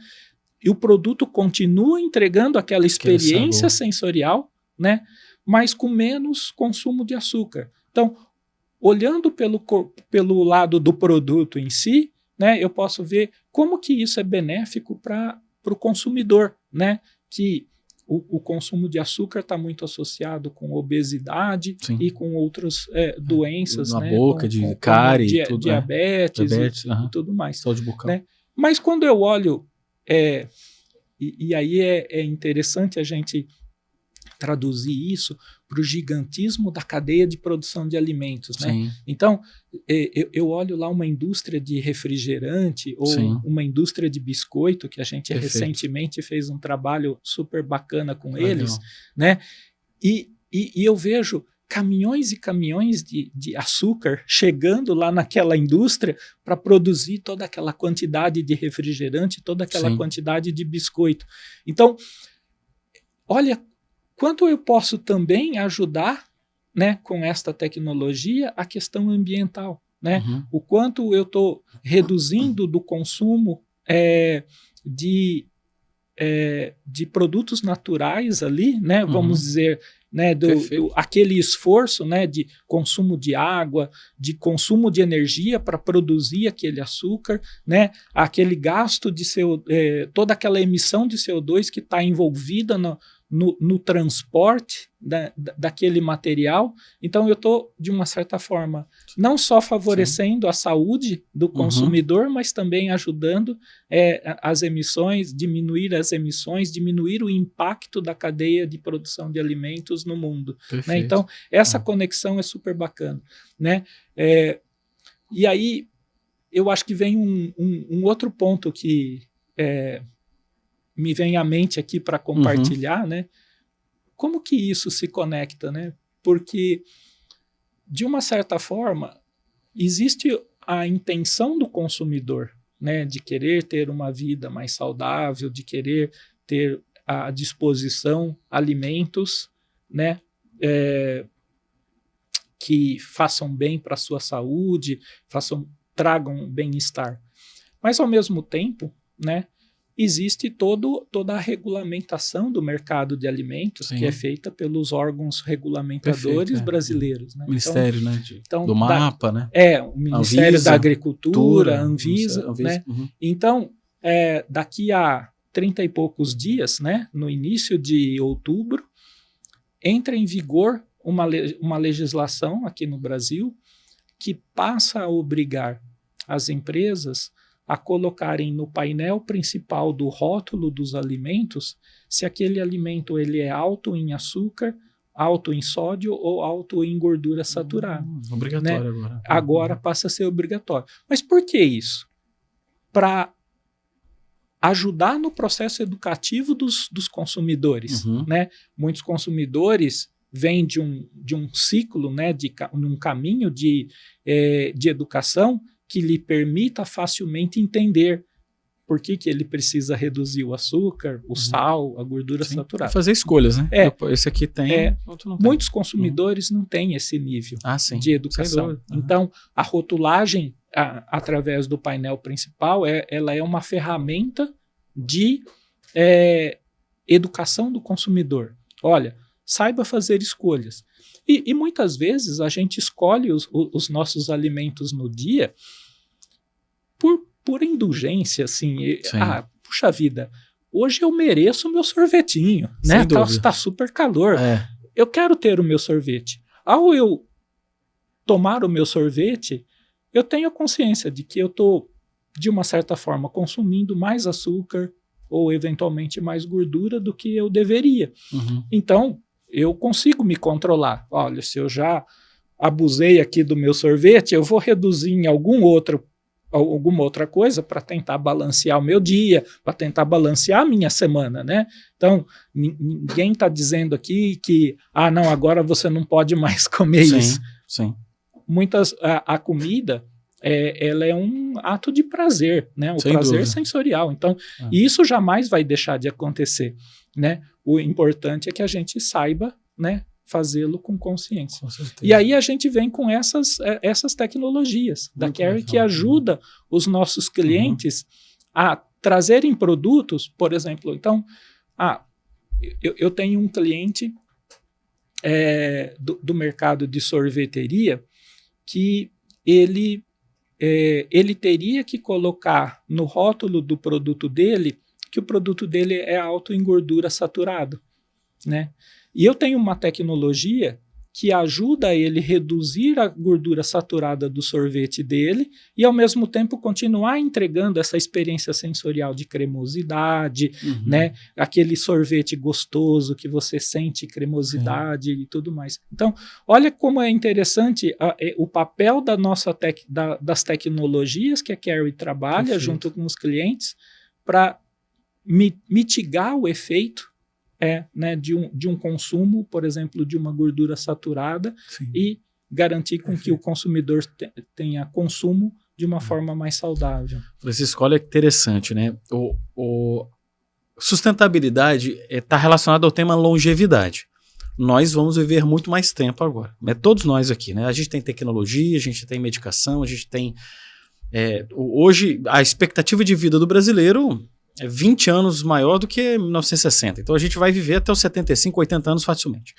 E o produto continua entregando aquela experiência sensorial, né? Mas com menos consumo de açúcar. Então, olhando pelo lado do produto em si, né, eu posso ver como que isso é benéfico para o consumidor, né, que o consumo de açúcar está muito associado com obesidade e com outras doenças, na né, boca, de cárie, diabetes e tudo mais. Saúde bucal. Né? Mas quando eu olho, e aí é interessante a gente traduzir isso para o gigantismo da cadeia de produção de alimentos, né? Sim. Então, eu olho lá uma indústria de refrigerante ou uma indústria de biscoito, que a gente recentemente fez um trabalho super bacana com eles, né? E eu vejo caminhões e caminhões de açúcar chegando lá naquela indústria para produzir toda aquela quantidade de refrigerante, toda aquela quantidade de biscoito. Então, olha quanto eu posso também ajudar, né, com esta tecnologia a questão ambiental, né? O quanto eu estou reduzindo do consumo de produtos naturais ali, né? Vamos dizer, né, aquele esforço, né, de consumo de água, de consumo de energia para produzir aquele açúcar, né, aquele gasto de toda aquela emissão de CO2 que está envolvida no transporte daquele material. Então eu estou, de uma certa forma, não só favorecendo a saúde do consumidor, mas também ajudando as emissões, diminuir o impacto da cadeia de produção de alimentos no mundo. Né? Então essa conexão é super bacana. Né? E aí eu acho que vem um outro ponto que me vem à mente aqui para compartilhar, né? Como que isso se conecta, né? Porque, de uma certa forma, existe a intenção do consumidor, né? De querer ter uma vida mais saudável, de querer ter à disposição alimentos, né? Que façam bem para a sua saúde, tragam bem-estar. Mas, ao mesmo tempo, né? Existe toda a regulamentação do mercado de alimentos que é feita pelos órgãos regulamentadores brasileiros. Né? Ministério, né, do MAPA, né? O Ministério Anvisa, da Agricultura, Anvisa. Né? Então, daqui a 30 e poucos dias, né, no início de outubro, entra em vigor uma legislação aqui no Brasil que passa a obrigar as empresas a colocarem no painel principal do rótulo dos alimentos se aquele alimento ele é alto em açúcar, alto em sódio ou alto em gordura saturada. Obrigatório, né? Agora. Agora passa a ser obrigatório. Mas por que isso? Para ajudar no processo educativo dos consumidores. Né? Muitos consumidores vêm de um ciclo, né, de um caminho de educação que lhe permita facilmente entender por que ele precisa reduzir o açúcar, o sal, a gordura saturada. Fazer escolhas, né? Esse aqui tem, outro não tem. Muitos consumidores não têm esse nível de educação. Então, a rotulagem, através do painel principal, ela é uma ferramenta de educação do consumidor. Olha, saiba fazer escolhas. E muitas vezes a gente escolhe os nossos alimentos no dia por indulgência, assim. Puxa vida, hoje eu mereço o meu sorvetinho, né? Tá super calor. Eu quero ter o meu sorvete. Ao eu tomar o meu sorvete, eu tenho consciência de que eu estou, de uma certa forma, consumindo mais açúcar ou, eventualmente, mais gordura do que eu deveria. Então, eu consigo me controlar. Olha, se eu já abusei aqui do meu sorvete, eu vou reduzir em alguma outra coisa para tentar balancear o meu dia, para tentar balancear a minha semana, né? Então, ninguém está dizendo aqui que, não, agora você não pode mais comer isso. Sim. A comida, ela é um ato de prazer, né? O prazer sensorial. Então, isso jamais vai deixar de acontecer, né? O importante é que a gente saiba, né, fazê-lo com consciência. E aí a gente vem com essas tecnologias da Carry que ajuda os nossos clientes a trazerem produtos, por exemplo. Então, eu tenho um cliente do mercado de sorveteria que ele teria que colocar no rótulo do produto dele que o produto dele é alto em gordura saturada, né? E eu tenho uma tecnologia que ajuda ele a reduzir a gordura saturada do sorvete dele e, ao mesmo tempo, continuar entregando essa experiência sensorial de cremosidade, né? Aquele sorvete gostoso que você sente cremosidade e tudo mais. Então, olha como é interessante o papel da das tecnologias que a Kerry trabalha junto com os clientes para mitigar o efeito né, de um consumo, por exemplo, de uma gordura saturada e garantir com que o consumidor tenha consumo de uma forma mais saudável. Francisco, olha que interessante, né? Sustentabilidade está relacionada ao tema longevidade. Nós vamos viver muito mais tempo agora. Todos nós aqui, né? A gente tem tecnologia, a gente tem medicação, a gente tem... hoje, a expectativa de vida do brasileiro é 20 anos maior do que 1960. Então a gente vai viver até os 75, 80 anos facilmente.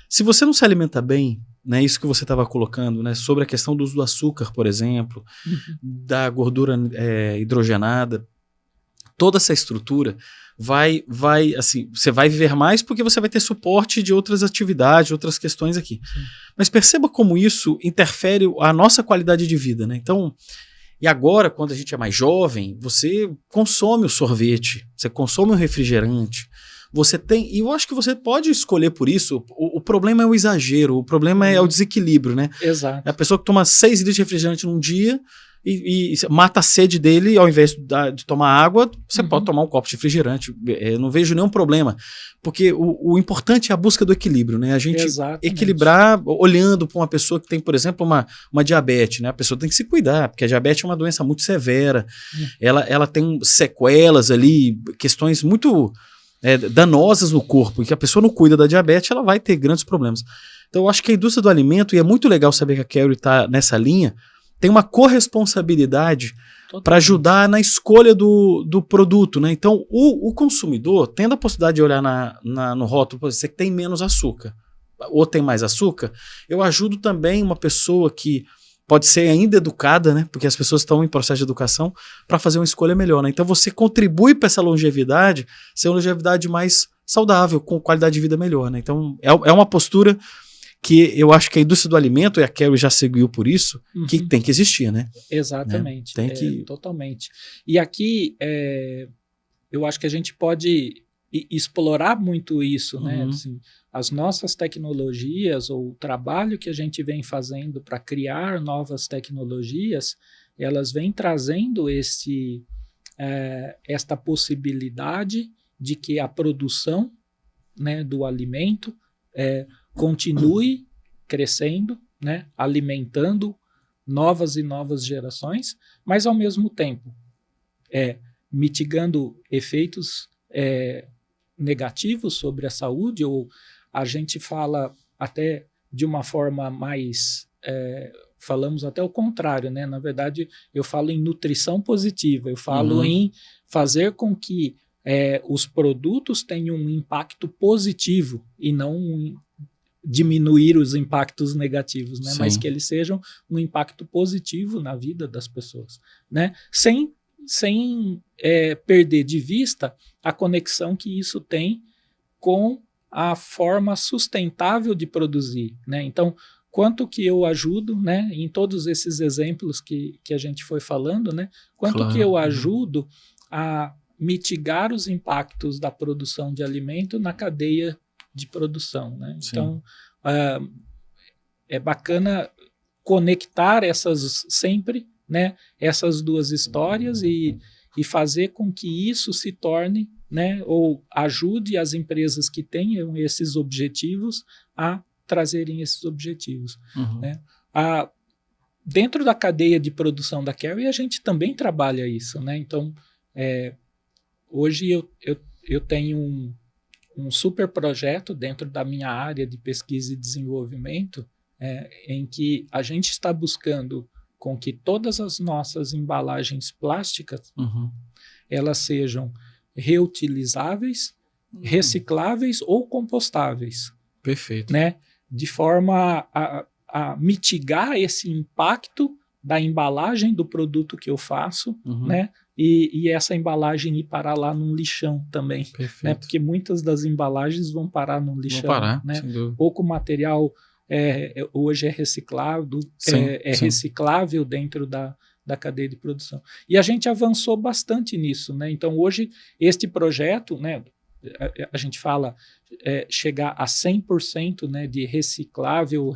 Se você não se alimenta bem, né, isso que você estava colocando, né, sobre a questão do uso do açúcar, por exemplo, da gordura hidrogenada, toda essa estrutura assim, você vai viver mais porque você vai ter suporte de outras atividades, outras questões aqui. Mas perceba como isso interfere a nossa qualidade de vida, né? Então, e agora, quando a gente é mais jovem, você consome o sorvete, você consome o refrigerante, você tem... E eu acho que você pode escolher por isso. O problema é o exagero, o problema é o desequilíbrio, né? Exato. É a pessoa que toma 6 litros de refrigerante num dia e mata a sede dele, ao invés de tomar água, você pode tomar um copo de refrigerante. Eu não vejo nenhum problema, porque o importante é a busca do equilíbrio, né? A gente equilibrar olhando para uma pessoa que tem, por exemplo, uma diabetes, né? A pessoa tem que se cuidar, porque a diabetes é uma doença muito severa, ela tem sequelas ali, questões muito danosas no corpo, e que a pessoa não cuida da diabetes, ela vai ter grandes problemas. Então eu acho que a indústria do alimento, e é muito legal saber que a Kerry está nessa linha, tem uma corresponsabilidade para ajudar na escolha do produto, né? Então, o consumidor, tendo a possibilidade de olhar no rótulo, você que tem menos açúcar, ou tem mais açúcar, eu ajudo também uma pessoa que pode ser ainda educada, né? Porque as pessoas estão em processo de educação, para fazer uma escolha melhor, né? Então, você contribui para essa longevidade, ser uma longevidade mais saudável, com qualidade de vida melhor, né? Então, é uma postura que eu acho que a indústria do alimento, e a Kerry já seguiu por isso, que tem que existir, né? Exatamente. Né? Tem que... Totalmente. E aqui, eu acho que a gente pode explorar muito isso, né? Assim, as nossas tecnologias, ou o trabalho que a gente vem fazendo para criar novas tecnologias, elas vêm trazendo esta possibilidade de que a produção, né, do alimento continue crescendo, né, alimentando novas e novas gerações, mas ao mesmo tempo mitigando efeitos negativos sobre a saúde, ou a gente fala até de uma forma mais... falamos até o contrário, né? Na verdade, eu falo em nutrição positiva, eu falo em fazer com que os produtos tenham um impacto positivo e não diminuir os impactos negativos, né? Mas que eles sejam um impacto positivo na vida das pessoas, né? Sem perder de vista a conexão que isso tem com a forma sustentável de produzir, né? Então, quanto que eu ajudo, né, em todos esses exemplos que a gente foi falando, né? Quanto que eu ajudo a mitigar os impactos da produção de alimento na cadeia de produção, né? Então, é bacana conectar sempre, né, essas duas histórias e fazer com que isso se torne, né, ou ajude as empresas que tenham esses objetivos a trazerem esses objetivos, né? Dentro da cadeia de produção da Kerry, a gente também trabalha isso, né? Então, hoje eu tenho um super projeto dentro da minha área de pesquisa e desenvolvimento, em que a gente está buscando com que todas as nossas embalagens plásticas elas sejam reutilizáveis, recicláveis ou compostáveis. Perfeito. Né? De forma a mitigar esse impacto da embalagem do produto que eu faço, né? E essa embalagem ir parar lá num lixão também. Né? Porque muitas das embalagens vão parar num lixão. Vão parar, né? Pouco material hoje é reciclado, reciclável dentro da cadeia de produção. E a gente avançou bastante nisso, né? Então, hoje, este projeto, né, a gente fala chegar a 100%, né, de reciclável,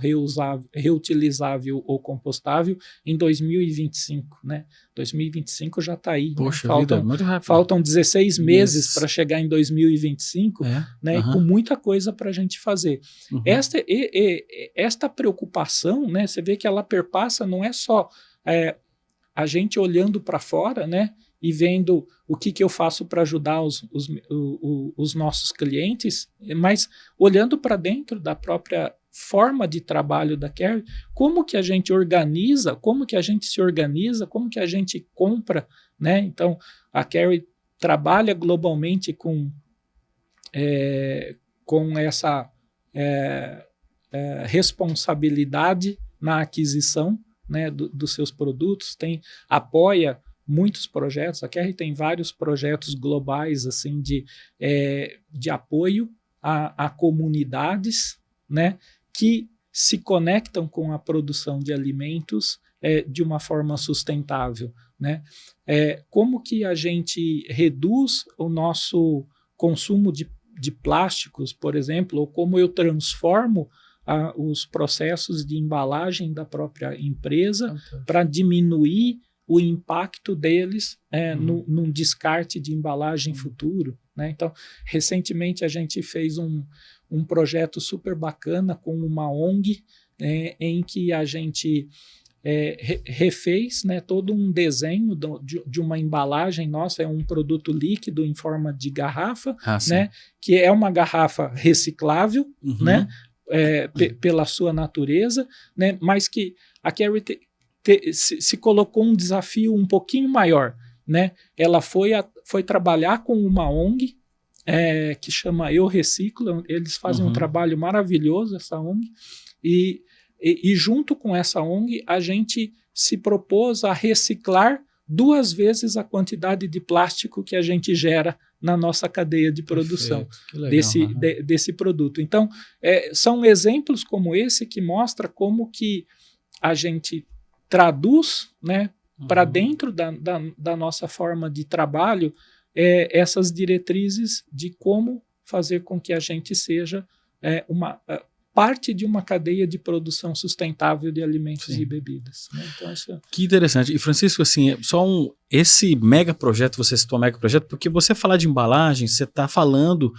reutilizável ou compostável em 2025. Né? 2025 já está aí. Poxa, né? vida, muito rápido. Faltam 16 meses para chegar em 2025, né, e com muita coisa para a gente fazer. Esta preocupação, né, você vê que ela perpassa, não é só a gente olhando para fora, né, e vendo o que eu faço para ajudar os nossos clientes, mas olhando para dentro da própria forma de trabalho da Carry, como que a gente organiza, como que a gente se organiza, como que a gente compra, né? Então, a Carry trabalha globalmente com essa responsabilidade na aquisição, né, dos seus produtos, apoia muitos projetos. A Carry tem vários projetos globais assim, de apoio a comunidades, né, que se conectam com a produção de alimentos de uma forma sustentável. Né? Como que a gente reduz o nosso consumo de plásticos, por exemplo, ou como eu transformo os processos de embalagem da própria empresa para diminuir o impacto deles num descarte de embalagem futuro. Né? Então, recentemente a gente fez um projeto super bacana com uma ONG em que a gente refez, né, todo um desenho de uma embalagem nossa, é um produto líquido em forma de garrafa, né, que é uma garrafa reciclável, né, pela sua natureza, né, mas que a Carry se colocou um desafio um pouquinho maior, né? Ela foi trabalhar com uma ONG que chama Eu Reciclo. Eles fazem um trabalho maravilhoso, essa ONG, e junto com essa ONG a gente se propôs a reciclar 2 vezes a quantidade de plástico que a gente gera na nossa cadeia de produção desse produto. Então, são exemplos como esse que mostra como que a gente traduz, né, para dentro da nossa forma de trabalho essas diretrizes de como fazer com que a gente seja uma parte de uma cadeia de produção sustentável de alimentos e bebidas. Né? Então, que interessante. E, Francisco, assim, esse mega projeto, você citou mega projeto, porque você falar de embalagem, você está falando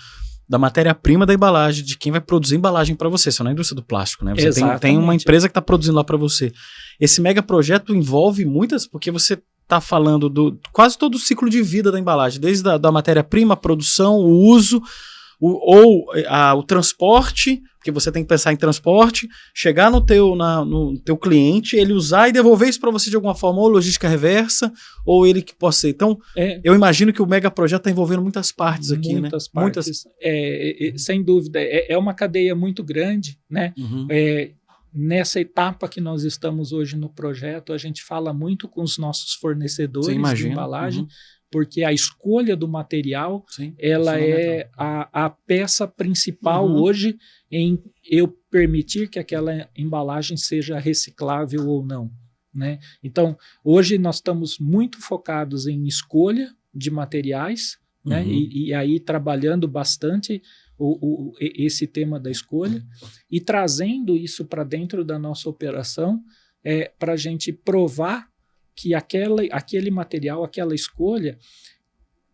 da matéria-prima da embalagem, de quem vai produzir embalagem para você. Isso não é a indústria do plástico, né? Você tem uma empresa que está produzindo lá para você. Esse mega projeto envolve muitas, porque você está falando quase todo o ciclo de vida da embalagem, desde a matéria-prima, a produção, o uso, o transporte, porque você tem que pensar em transporte, chegar no teu cliente, ele usar e devolver isso para você de alguma forma, ou logística reversa, ou ele que possa ser. Então, eu imagino que o mega projeto está envolvendo muitas partes aqui, né? Muitas partes. Sem dúvida. É uma cadeia muito grande, né? Nessa etapa que nós estamos hoje no projeto, a gente fala muito com os nossos fornecedores de embalagem, porque a escolha do material, ela é a peça principal hoje em eu permitir que aquela embalagem seja reciclável ou não. Né? Então, hoje nós estamos muito focados em escolha de materiais, né? E aí trabalhando bastante esse tema da escolha e trazendo isso para dentro da nossa operação para a gente provar que aquele material, aquela escolha,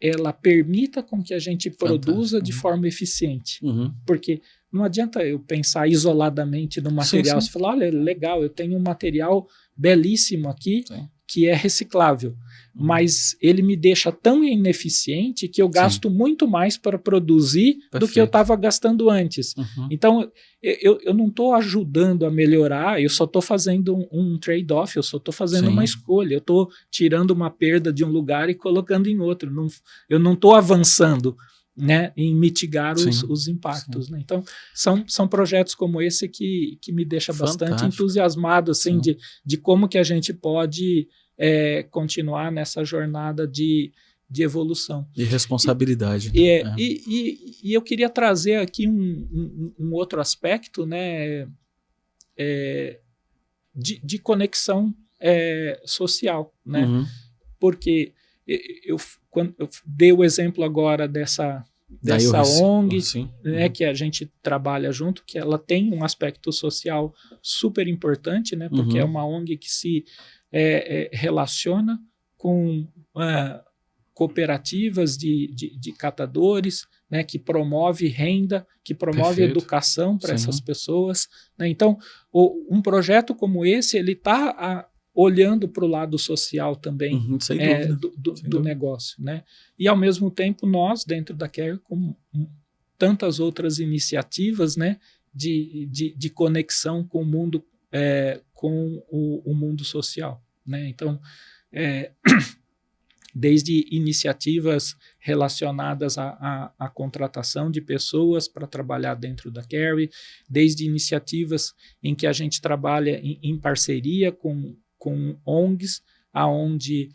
ela permita com que a gente produza de forma eficiente. Porque não adianta eu pensar isoladamente no material. Você falar, olha, legal, eu tenho um material belíssimo aqui que é reciclável, mas ele me deixa tão ineficiente que eu gasto muito mais para produzir do que eu estava gastando antes. Então, eu não estou ajudando a melhorar, eu só estou fazendo um trade-off, eu só estou fazendo uma escolha, eu estou tirando uma perda de um lugar e colocando em outro. Eu não estou avançando. né, em mitigar os impactos. Né? Então, são projetos como esse que me deixa bastante entusiasmado assim, de como que a gente pode continuar nessa jornada de evolução. E responsabilidade. E eu queria trazer aqui um outro aspecto, né, de conexão social, né? Porque quando eu dei o exemplo agora dessa ONG, né, que a gente trabalha junto, que ela tem um aspecto social super importante, né, porque é uma ONG que se relaciona com cooperativas de catadores, né, que promove renda, que promove educação para essas pessoas. Né? Então, um projeto como esse, ele está olhando para o lado social também do negócio. Né? E, ao mesmo tempo, nós, dentro da Carry, com tantas outras iniciativas, né, de conexão com o mundo, com o mundo social. Né? Então, desde iniciativas relacionadas à contratação de pessoas para trabalhar dentro da Carry, desde iniciativas em que a gente trabalha em parceria com ONGs, aonde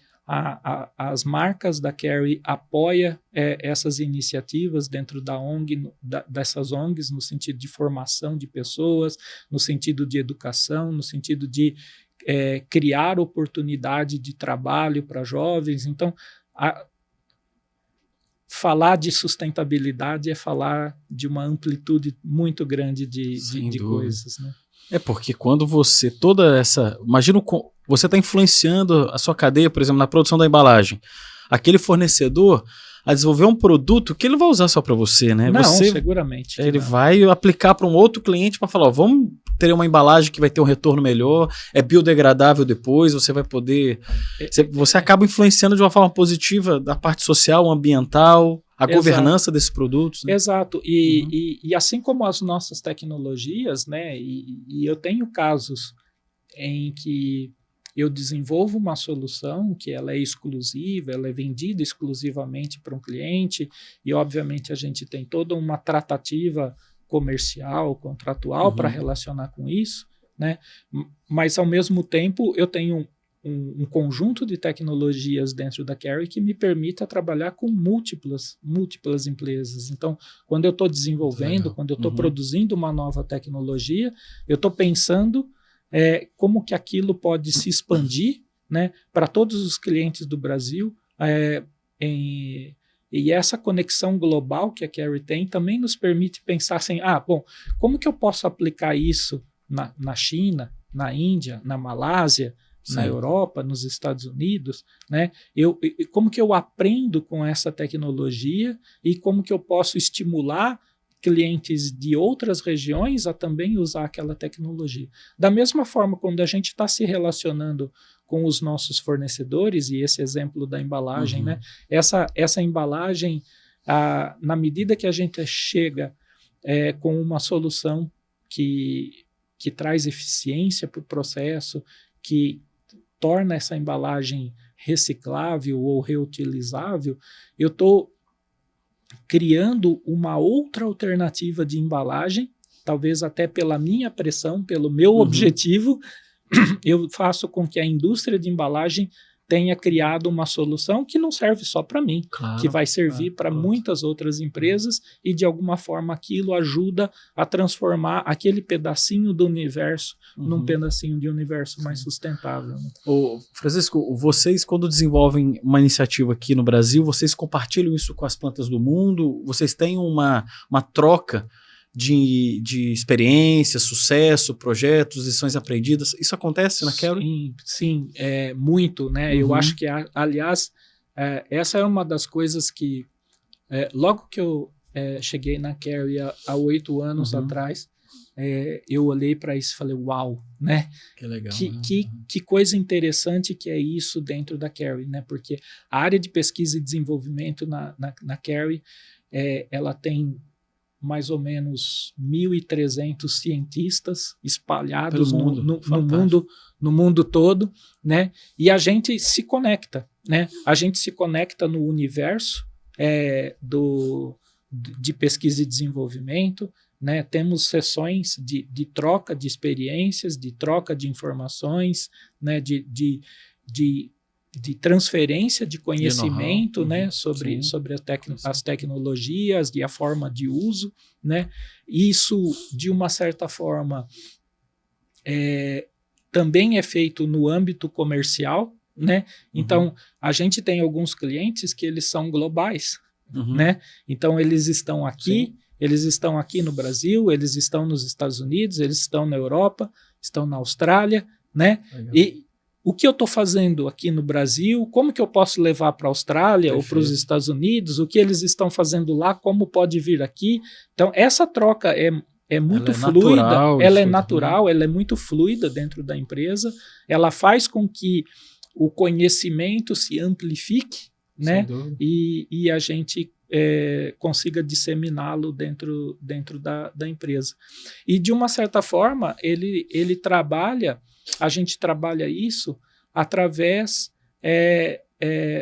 as marcas da Carry apoiam essas iniciativas dentro da ONG, dessas ONGs, no sentido de formação de pessoas, no sentido de educação, no sentido de criar oportunidade de trabalho para jovens. Então, falar de sustentabilidade é falar de uma amplitude muito grande de coisas. Né? Porque quando você, imagina, você está influenciando a sua cadeia, por exemplo, na produção da embalagem. Aquele fornecedor a desenvolver um produto que ele vai usar só para você, né? Não, seguramente. Ele vai aplicar para um outro cliente para falar, vamos ter uma embalagem que vai ter um retorno melhor, é biodegradável depois, você vai poder... Você acaba influenciando de uma forma positiva da parte social, ambiental, a governança desses produtos. Né? Exato. E assim como as nossas tecnologias, né? E eu tenho casos em que eu desenvolvo uma solução que ela é exclusiva, ela é vendida exclusivamente para um cliente e, obviamente, a gente tem toda uma tratativa comercial, contratual para relacionar com isso, né? Mas, ao mesmo tempo, eu tenho um conjunto de tecnologias dentro da Carry que me permita trabalhar com múltiplas empresas. Então, quando eu estou desenvolvendo, quando eu estou produzindo uma nova tecnologia, eu estou pensando como que aquilo pode se expandir, né, para todos os clientes do Brasil, e essa conexão global que a Carry tem também nos permite pensar assim, como que eu posso aplicar isso na China, na Índia, na Malásia, na Europa, nos Estados Unidos, né? Como que eu aprendo com essa tecnologia e como que eu posso estimular clientes de outras regiões a também usar aquela tecnologia. Da mesma forma, quando a gente está se relacionando com os nossos fornecedores, e esse exemplo da embalagem, né? Essa embalagem, na medida que a gente chega com uma solução que traz eficiência para o processo, que torna essa embalagem reciclável ou reutilizável, eu estou criando uma outra alternativa de embalagem, talvez até pela minha pressão, pelo meu objetivo, eu faço com que a indústria de embalagem tenha criado uma solução que não serve só para mim, que vai servir para muitas outras empresas e, de alguma forma, aquilo ajuda a transformar aquele pedacinho do universo num pedacinho de universo mais sustentável. Né? Francisco, vocês, quando desenvolvem uma iniciativa aqui no Brasil, vocês compartilham isso com as plantas do mundo? Vocês têm uma troca de experiência, sucesso, projetos, lições aprendidas? Isso acontece na Carry? Sim, muito, né? Eu acho que, aliás, essa é uma das coisas que, logo que eu cheguei na Carry há 8 anos atrás, eu olhei para isso e falei, uau, né? Que legal. Que coisa interessante que é isso dentro da Carry, né? Porque a área de pesquisa e desenvolvimento na Carry, ela tem mais ou menos 1.300 cientistas espalhados no mundo todo, né? E a gente se conecta, né? A gente se conecta no universo de pesquisa e desenvolvimento, né? Temos sessões de troca de experiências, de troca de informações, né? de transferência de conhecimento, né? sobre as tecnologias e a forma de uso, né? Isso, de uma certa forma, também é feito no âmbito comercial, né? Então, a gente tem alguns clientes que eles são globais, né? Então, eles estão aqui, eles estão aqui no Brasil, eles estão nos Estados Unidos, eles estão na Europa, estão na Austrália, né? Legal. E o que eu estou fazendo aqui no Brasil, como que eu posso levar para a Austrália ou para os Estados Unidos, o que eles estão fazendo lá, como pode vir aqui. Então, essa troca é muito fluida, ela é natural, ela é muito fluida dentro da empresa, ela faz com que o conhecimento se amplifique, né? E a gente consiga disseminá-lo dentro da empresa. E, de uma certa forma, a gente trabalha isso através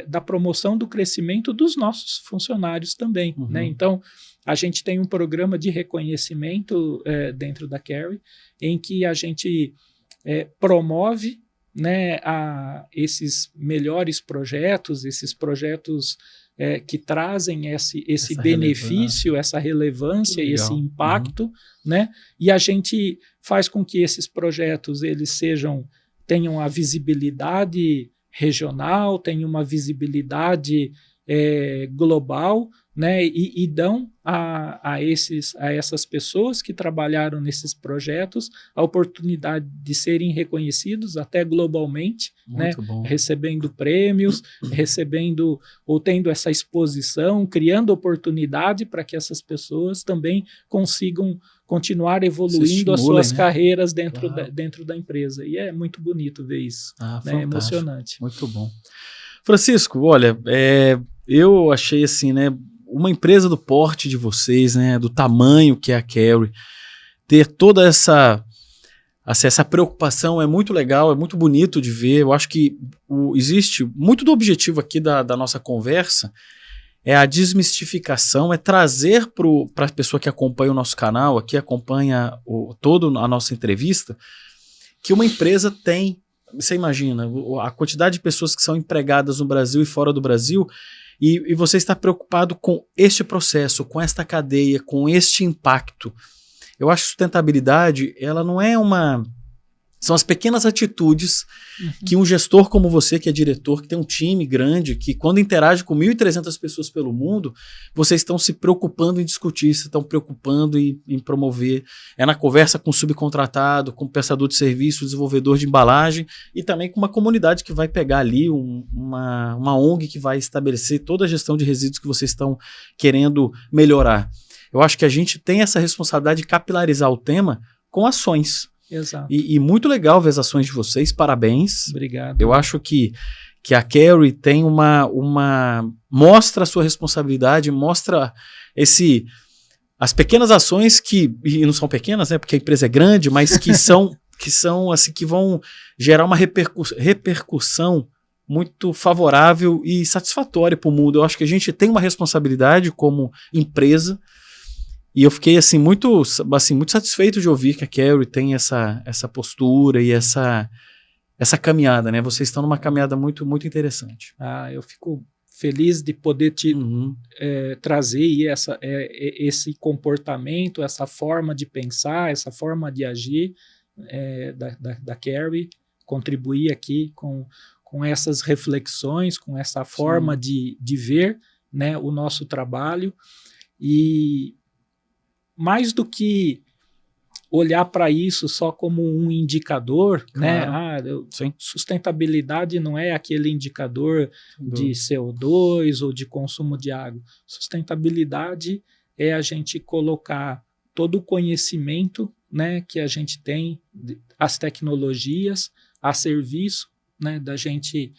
da promoção do crescimento dos nossos funcionários também, né? Então, a gente tem um programa de reconhecimento dentro da Carry, em que a gente promove, né, esses melhores projetos, esses projetos que trazem esse benefício, essa relevância e esse impacto, né? E a gente faz com que esses projetos eles tenham a visibilidade regional, tenham uma visibilidade global, né? E dão a essas pessoas que trabalharam nesses projetos a oportunidade de serem reconhecidos até globalmente, né? Recebendo prêmios, recebendo ou tendo essa exposição, criando oportunidade para que essas pessoas também consigam continuar evoluindo as suas carreiras dentro da empresa. E é muito bonito ver isso, né? É emocionante. Muito bom. Francisco, olha, eu achei assim, né, uma empresa do porte de vocês, né, do tamanho que é a Carry, ter toda essa preocupação é muito legal, é muito bonito de ver. Eu acho que existe muito do objetivo aqui da nossa conversa é a desmistificação, é trazer para a pessoa que acompanha o nosso canal, aqui acompanha toda a nossa entrevista, que uma empresa tem. Você imagina a quantidade de pessoas que são empregadas no Brasil e fora do Brasil, e você está preocupado com este processo, com esta cadeia, com este impacto. Eu acho que sustentabilidade, ela não é são as pequenas atitudes que um gestor como você, que é diretor, que tem um time grande, que quando interage com 1.300 pessoas pelo mundo, vocês estão se preocupando em discutir, se estão preocupando em promover. É na conversa com o subcontratado, com o prestador de serviço, o desenvolvedor de embalagem, e também com uma comunidade que vai pegar ali, uma ONG que vai estabelecer toda a gestão de resíduos que vocês estão querendo melhorar. Eu acho que a gente tem essa responsabilidade de capilarizar o tema com ações. Exato. E muito legal ver as ações de vocês, parabéns. Obrigado. Eu acho que a Carry tem mostra a sua responsabilidade, mostra as pequenas ações e não são pequenas, né, porque a empresa é grande, mas que são assim, que vão gerar uma repercussão muito favorável e satisfatória para o mundo. Eu acho que a gente tem uma responsabilidade como empresa. E eu fiquei assim, muito satisfeito de ouvir que a Carry tem essa postura e essa caminhada, né? Vocês estão numa caminhada muito, muito interessante. Eu fico feliz de poder te trazer esse comportamento, essa forma de pensar, essa forma de agir da Carry, contribuir aqui com essas reflexões, com essa forma de ver, né, o nosso trabalho. E mais do que olhar para isso só como um indicador, claro, né? Sustentabilidade não é aquele indicador de CO2 ou de consumo de água. Sustentabilidade é a gente colocar todo o conhecimento, né, que a gente tem, as tecnologias, a serviço, né, da gente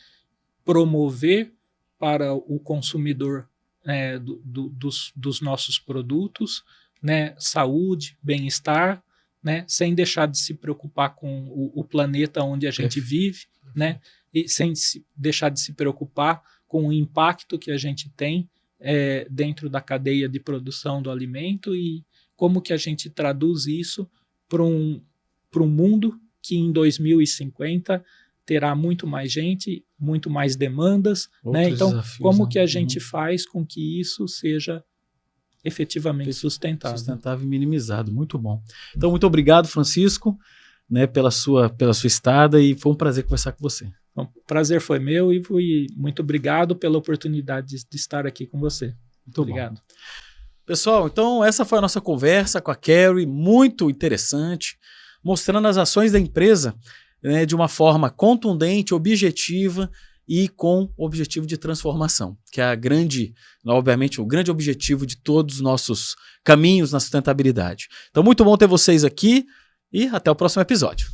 promover para o consumidor dos nossos produtos, né, saúde, bem-estar, né, sem deixar de se preocupar com o planeta onde a gente vive, né, e sem deixar de se preocupar com o impacto que a gente tem dentro da cadeia de produção do alimento e como que a gente traduz isso para um mundo que em 2050 terá muito mais gente, muito mais demandas, né? Então, como que a gente faz com que isso seja efetivamente sustentável e minimizado? Muito bom. Então, muito obrigado, Francisco, né, pela sua estada, e foi um prazer conversar com você. O prazer foi meu e muito obrigado pela oportunidade de estar aqui com você. Muito obrigado. Bom. Pessoal, então essa foi a nossa conversa com a Carrie, muito interessante, mostrando as ações da empresa, né, de uma forma contundente, objetiva e com objetivo de transformação, que é obviamente, o grande objetivo de todos os nossos caminhos na sustentabilidade. Então, muito bom ter vocês aqui e até o próximo episódio.